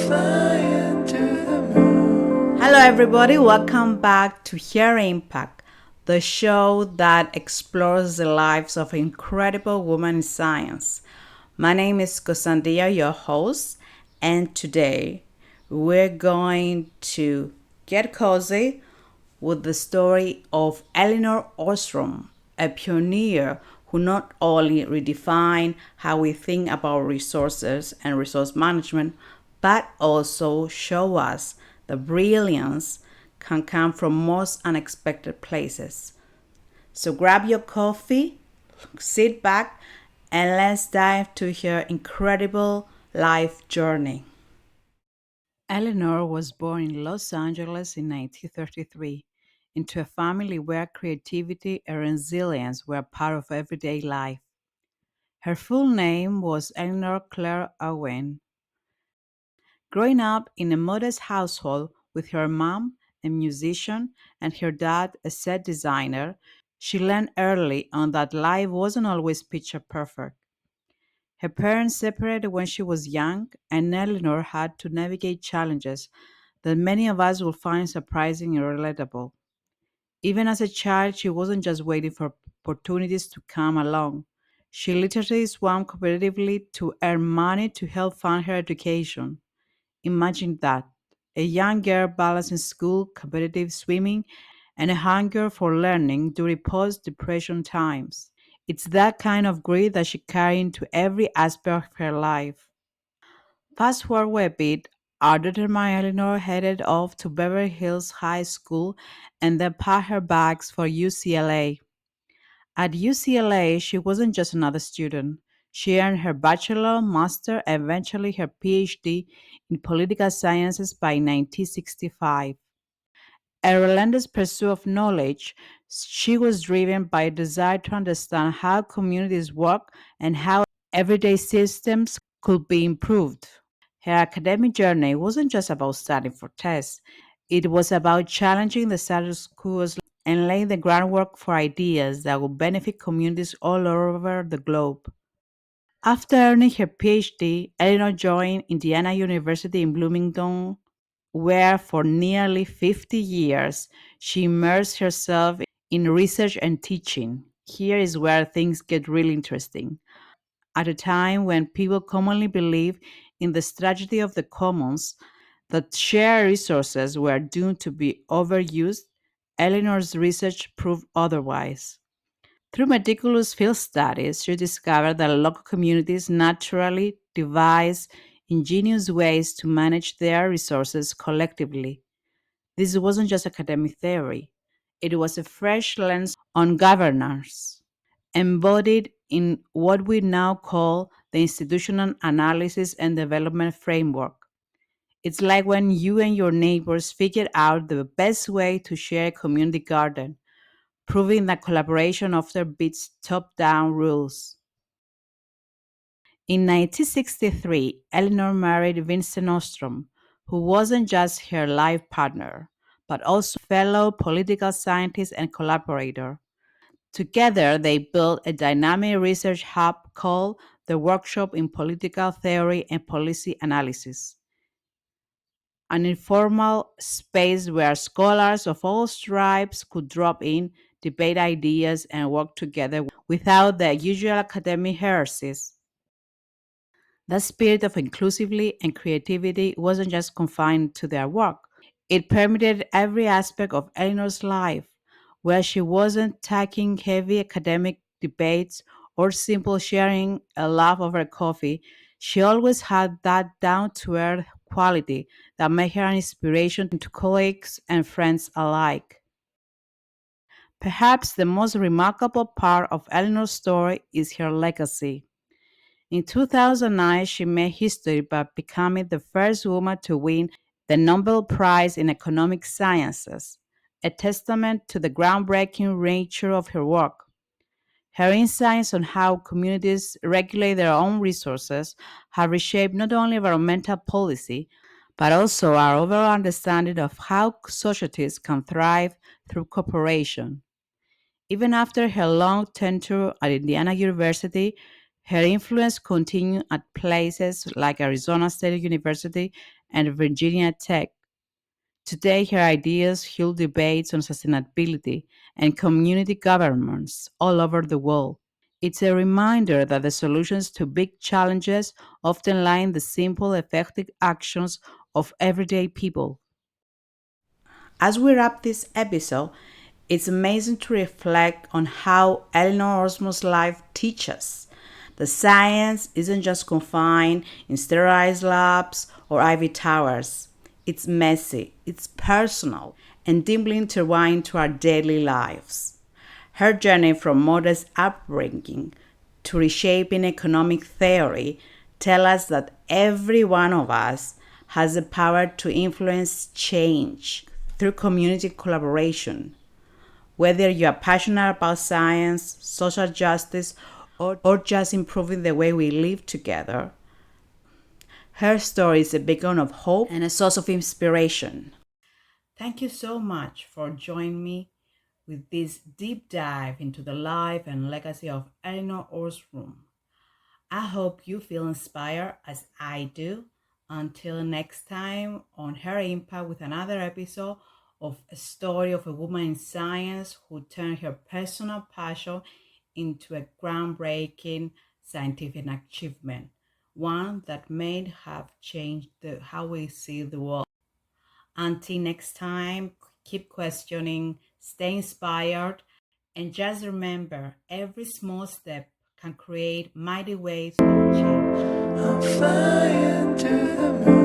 flying to the moon. Hello, everybody. Welcome back to Her Impact, the show that explores the lives of incredible women in science. My name is Kosandia, your host, and today we're going to get cozy with the story of Elinor Ostrom, a pioneer who not only redefined how we think about resources and resource management, but also show us the brilliance can come from most unexpected places. So grab your coffee, sit back, and let's dive to her incredible life journey. Eleanor was born in Los Angeles in 1933 into a family where creativity and resilience were part of everyday life. Her full name was Eleanor Claire Owen. Growing up in a modest household with her mom, a musician, and her dad, a set designer, she learned early on that life wasn't always picture perfect. Her parents separated when she was young, and Eleanor had to navigate challenges that many of us will find surprising and relatable. Even as a child, she wasn't just waiting for opportunities to come along. She literally swam competitively to earn money to help fund her education. Imagine that, a young girl balancing school, competitive swimming, and a hunger for learning during post depression times. It's that kind of grit that she carried into every aspect of her life. Fast forward a bit, our daughter Maya Eleanor headed off to Beverly Hills High School and then packed her bags for UCLA. At UCLA, she wasn't just another student. She earned her bachelor, master, and eventually her PhD in political sciences by 1965. A relentless pursuit of knowledge, she was driven by a desire to understand how communities work and how everyday systems could be improved. Her academic journey wasn't just about studying for tests, it was about challenging the status quo and laying the groundwork for ideas that would benefit communities all over the globe. After earning her PhD, Eleanor joined Indiana University in Bloomington, where for nearly 50 years she immersed herself in research and teaching. Here is where things get really interesting. At a time when people commonly believe in the strategy of the commons, that shared resources were doomed to be overused, Eleanor's research proved otherwise. Through meticulous field studies, she discovered that local communities naturally devise ingenious ways to manage their resources collectively. This wasn't just academic theory, it was a fresh lens on governance, embodied in what we now call the institutional analysis and development framework. It's like when you and your neighbors figured out the best way to share a community garden, proving that collaboration often beats top down rules. In 1963, Eleanor married Vincent Ostrom, who wasn't just her life partner, but also fellow political scientist and collaborator. Together, they built a dynamic research hub called the Workshop in Political Theory and Policy Analysis, an informal space where scholars of all stripes could drop in, debate ideas, and work together without the usual academic heresies. That spirit of inclusivity and creativity wasn't just confined to their work. It permeated every aspect of Eleanor's life, where she wasn't tackling heavy academic debates or simple sharing a laugh over coffee. She always had that down to earth quality that made her an inspiration to colleagues and friends alike. Perhaps the most remarkable part of Eleanor's story is her legacy. In 2009, she made history by becoming the first woman to win the Nobel Prize in Economic Sciences, a testament to the groundbreaking nature of her work. Her insights on how communities regulate their own resources have reshaped not only environmental policy, but also our overall understanding of how societies can thrive through cooperation. Even after her long tenure at Indiana University, her influence continued at places like Arizona State University and Virginia Tech. Today, her ideas fuel debates on sustainability and community governance all over the world. It's a reminder that the solutions to big challenges often lie in the simple, effective actions of everyday people. As we wrap this episode, it's amazing to reflect on how Elinor Osmond's life teaches. The science isn't just confined in sterilized labs or ivy towers. It's messy, it's personal, and deeply intertwined to our daily lives. Her journey from modest upbringing to reshaping economic theory tell us that every one of us has the power to influence change through community collaboration. Whether you are passionate about science, social justice, or just improving the way we live together, her story is a beacon of hope and a source of inspiration. Thank you so much for joining me with this deep dive into the life and legacy of Elinor Ostrom. I hope you feel inspired as I do. Until next time, on Her Impact with another episode of a story of a woman in science who turned her personal passion into a groundbreaking scientific achievement, one that may have changed how we see the world. Until next time, keep questioning, stay inspired, and just remember every small step can create mighty waves of change. I'm flying to the moon.